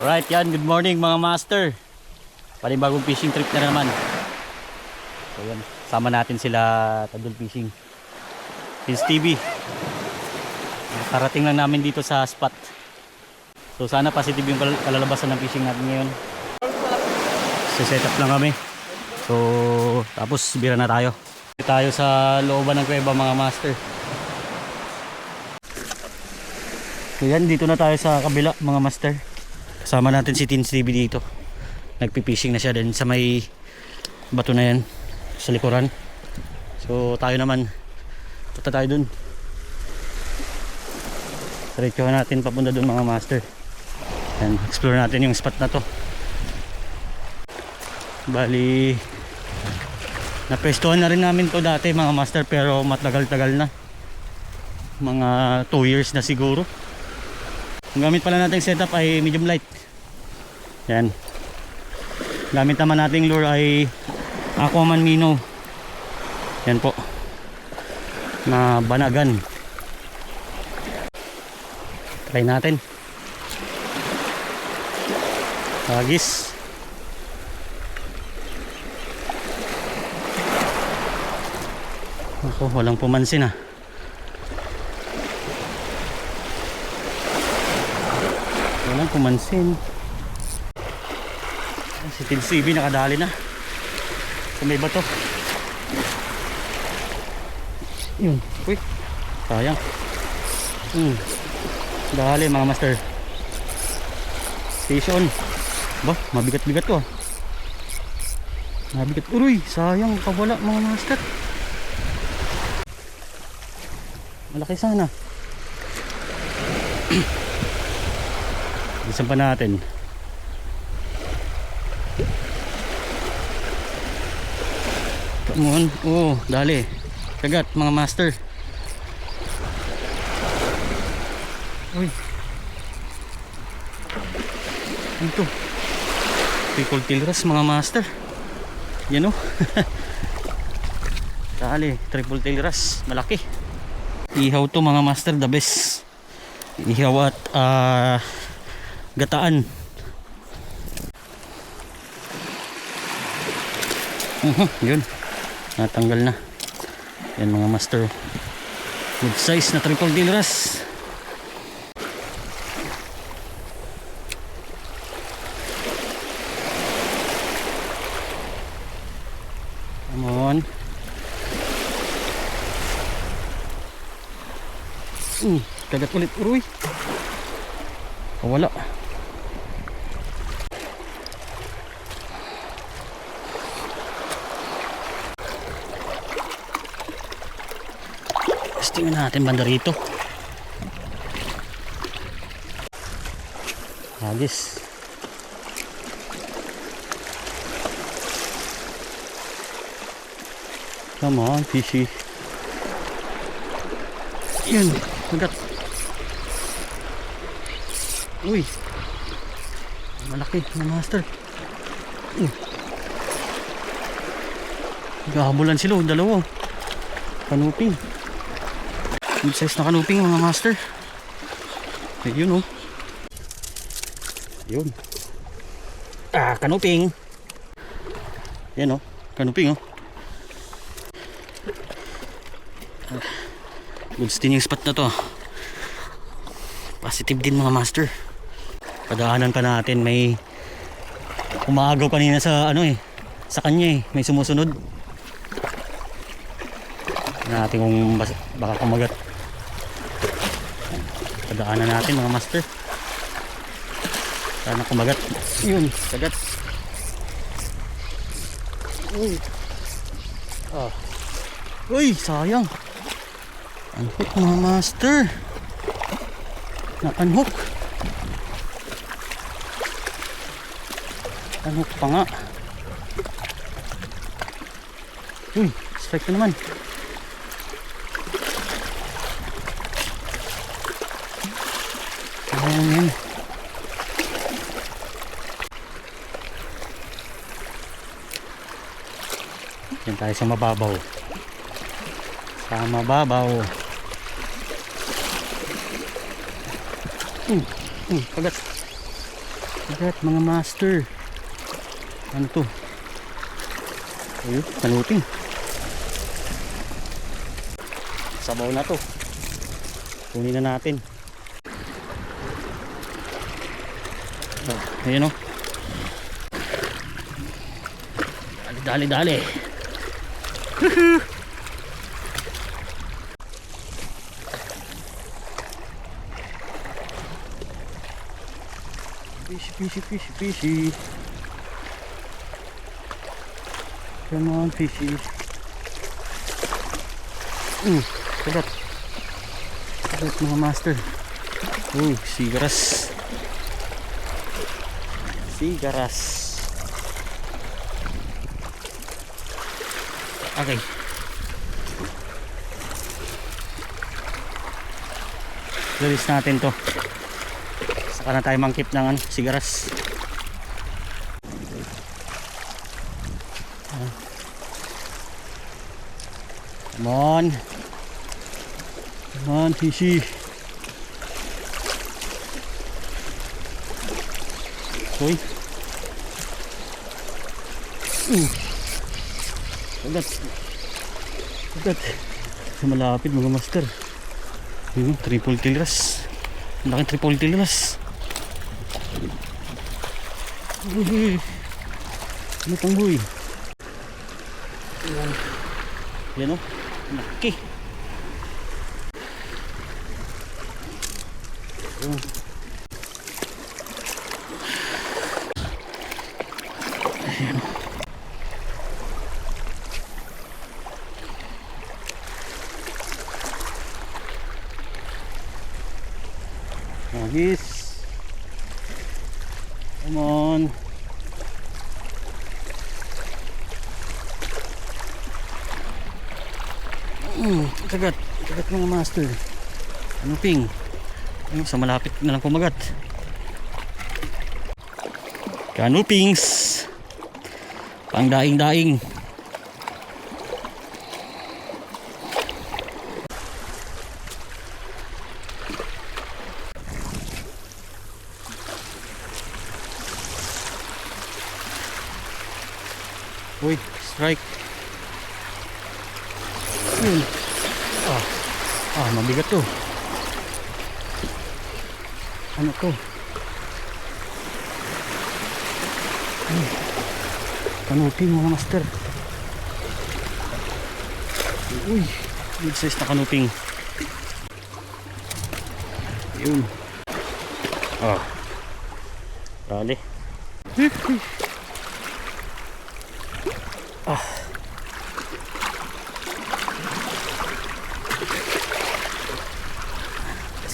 Alright, yan. Good morning mga master. Panibagong fishing trip na naman. So yan, sama natin sila Tadul Fishing, Vince TV. Karating lang namin dito sa spot. So sana positive yung kalalabasan ng fishing natin ngayon. So set up lang kami. So tapos bira na tayo. Tayo sa looban ng kuweba mga master. So yan, dito na tayo sa kabila mga master. Kasama natin si Vince TV dito. Nagpipishing na siya din sa may bato na yan sa likuran. So tayo naman, punta tayo dun. Diretsuhan natin papunta dun mga master. And explore natin yung spot na to. Bali napestuhan na rin namin to dati mga master, pero matagal-tagal na. Mga 2 years na siguro. Ang gamit pala nating setup ay medium light. Yan. Gamit naman nating lure ay Aquaman Minnow. Yan po. Na banagan. Try natin. Hagis. Ako, walang pumansin ah. Walang pumansin. Si Vince TV nakadali na sa may bato. Yun, uy, sayang. Dali mga master. Station. Ba, mabigat-bigat to ah. Mabigat. Uy, sayang, pawala mga master. Malaki sana. Isan pa natin. Come on. Oh, dali. Kagat mga master. Uy. Ano to? Triple tail wrasse mga master. Yan o. Dali, triple tail wrasse. Malaki. Ihaw to mga master, the best. Ihaw at gataan. Yun, natanggal na. Yan mga master, good size na triple tail wrasse. Come on. Kagat ulit. Uy, wala. Tingnan natin banda rito. Hagis. Come on, fishy. Yun, magat. Uy, malaki na master. Gahabulan sila, dalawa. Kanuping. Good size na kanuping mga master. Ayun oh. Yun. Kanuping. Yan oh, kanuping oh. Goods din yung spot na to. Positive din mga master. Padaanan pa natin, may umagaw kanina sa ano eh, sa kanya eh, may sumusunod. Natin kung baka kumagat. Padaanan natin mga master. Sana kumagat. Yun, kagat. Uy. Uy, sayang. Unhook mga master. Na-unhook. Unhook pa nga. Uy, strike na naman. Ayan. Yan tayo sa mababaw. Sa mababaw. Kagat. Kagat mga master. Ano to? Ayun, kanuting. Sabaw na to. Kunin na natin. Ayun o. Dali, dali. Fishy, fishy, fishy, fishy. Come on, fishy. Kagat. Kagat mga master. Uy, sigaras. Sigaras. Okay. Release natin to. Saka na tayo mangkip ng sigaras. Come on. Come on, fishy. Uy. Kagat. Kagat. Sa malapit mga master. Yun, triple tilas. Ang laking triple tilas. Uy. Ano tang boy? Yan o. Laki. Ayan. Nagis. Come on. Kagat. Kagat mga master. Ano ping? Sa malapit na lang kumagat. Kanupings. Pang daing-daing. Uy, strike. Mabigat to. Ano to? Kanuping mga master. Uy, big size na kanuping. Yun. Dali.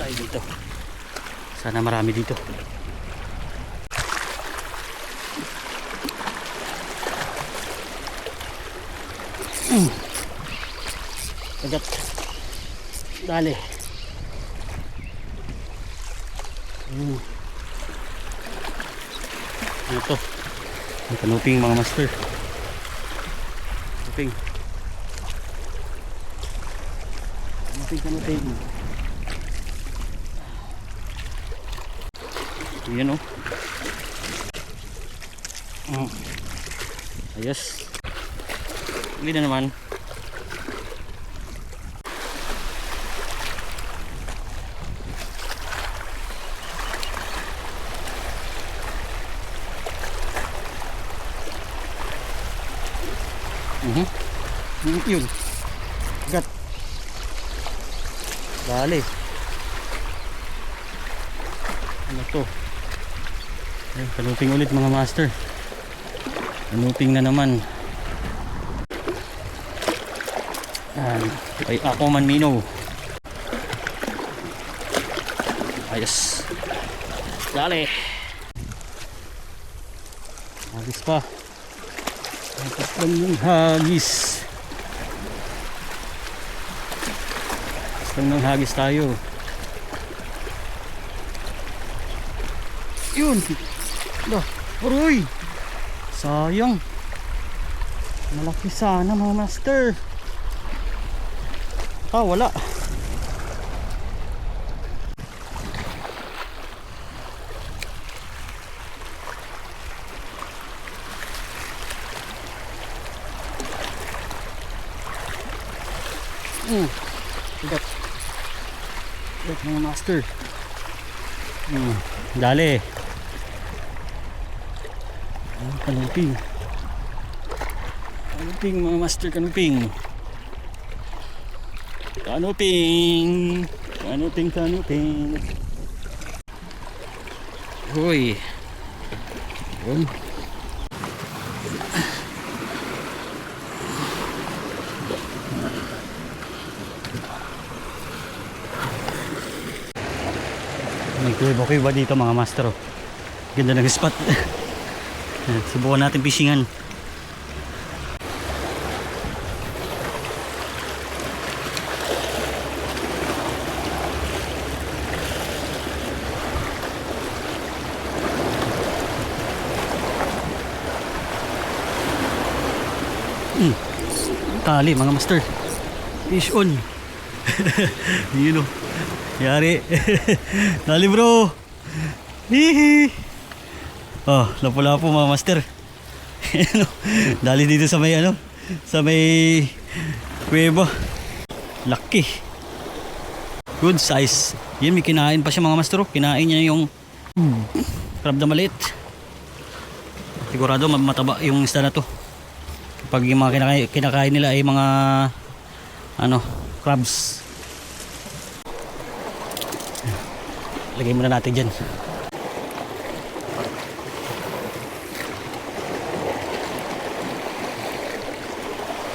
Tayo dito. Sana marami dito. Kagat. Dali. Ano to? Ang kanuping mga master. Kanuping. Kanuping. Ayan o. Ayos. Hindi na naman. Yun. Gat. Dali. Ano to? Ayun, kanuping ulit mga master. Kanuping na naman. Kay ako man mino. Ayos. Dali. Hagis pa. Tapos lang yung hagis. Tapos lang ng hagis tayo. Yun. Aroy. Sayang. Malaki sana mga master. Wala. Bigat. Bigat mga master. Dali. Kanuping. Kanuping mga master, kanuping. Kanuping. Kanuping. Hoy. Yun. May kuweba dito mga master. Ganda ng spot. Subukan natin fishingan. Tali mga master. Fish on. Yun o. Yari. Tali bro. Hihi. Oh, lapo-lapo mga master. Dali dito sa may ano, sa may kuweba. Laki. Good size. Yan, may kinain pa siya mga master. Kinain niya yung crab na maliit. Sigurado mataba yung isda na to. Pag yung mga kinakain nila ay mga ano, crabs. Lagay muna natin dyan.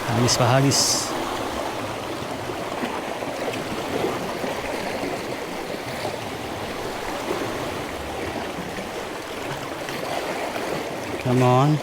Hagis pa, hagis. Come on.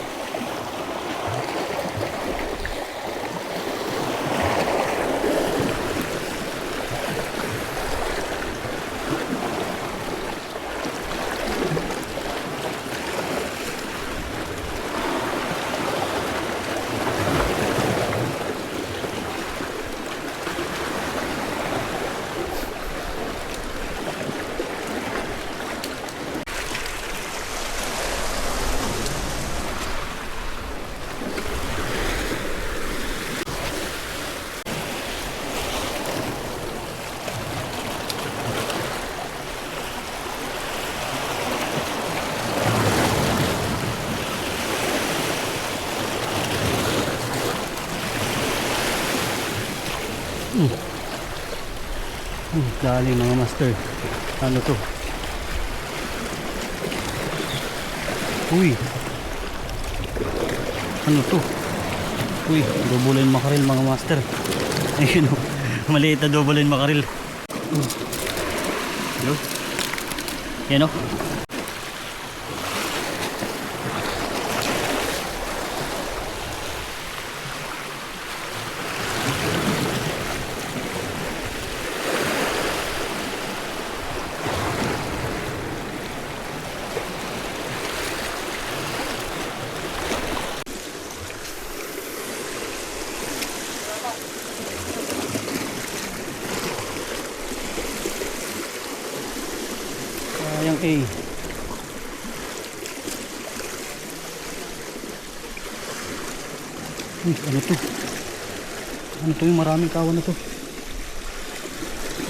Dali mga master. Ano to? Uy. Ano to? Uy, double makaril mga master. Ayun o. Maliit na double makaril. Hello? Yan o. Sayang eh. Ano to? Ano to yung maraming kawan na to?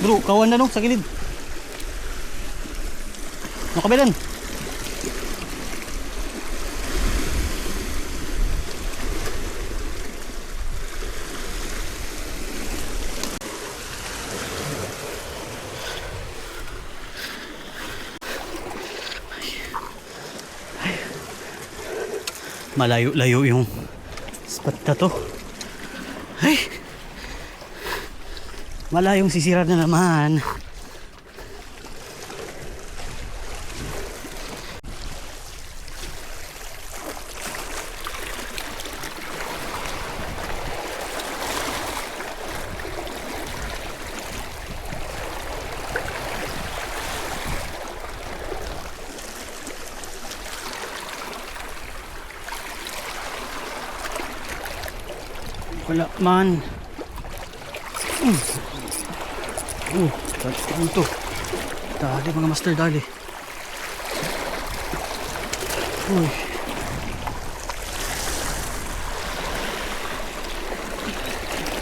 Bro, kawan na no sa gilid. Nakabilan. Malayo-layo yung spot na to. Ay, malayong sisira na naman. Wala man. Ano to? Dali mga master, dali. Uy.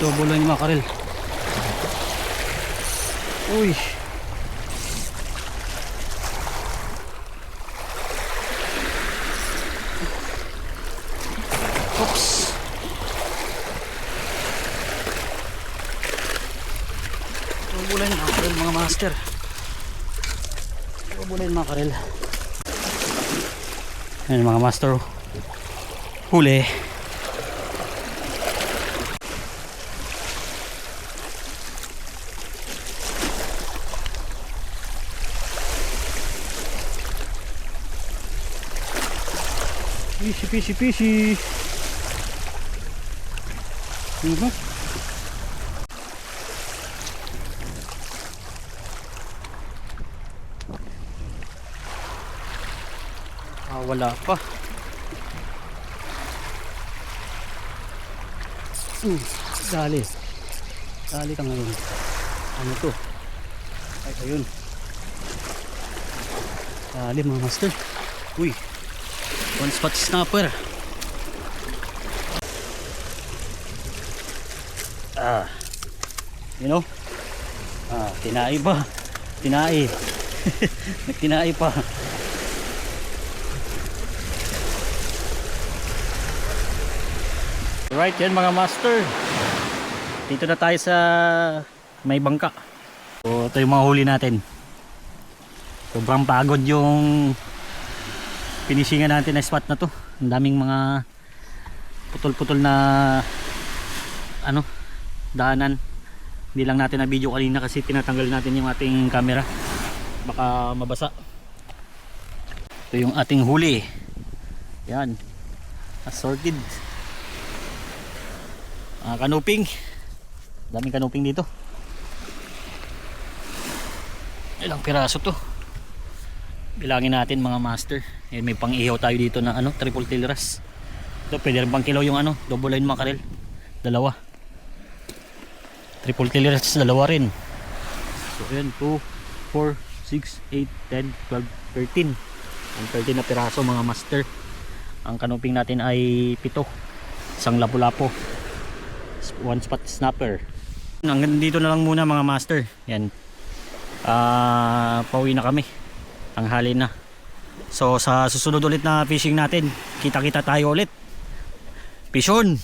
Double yung makarel. Uy. Oops. Bubulain mga karel mga master. Bubulain mga karel. Ayan mga master. Huli. Fishy, fishy, fishy. Wala pa. Dali. Dali ka ngayon. Ano to? Ay, ayun. Dali mga master. Uy. One spot snapper. You know? Tinai ba? Tinai. Nagtinai pa. Right, yan mga master. Dito na tayo sa may bangka. So, ito yung mga huli natin. Sobrang pagod yung finishingan natin na spot na to. Ang daming mga putol-putol na ano, daanan. Hindi lang natin na video kanina kasi tinatanggal natin yung ating camera. Baka mabasa. Ito yung ating huli. Yan. Assorted. Kanuping. Daming kanuping dito. Ilang piraso to? Bilangin natin mga master. May pang-ihaw tayo dito na ano, triple tail wrasse. Ito pwede rin pang kilaw yung ano, double line mackerel. Dalawa. Triple tail wrasse, dalawa rin. So yan, 2, 4, 6, 8, 10, 12, 13. Ang 13 na piraso mga master. Ang kanuping natin ay 7. Isang lapu-lapo. One spot snapper. Hanggang dito na lang muna mga master. Yan. Pauwi na kami. Tanghali na. So sa susunod ulit na fishing natin, kita-kita tayo ulit. Fish on!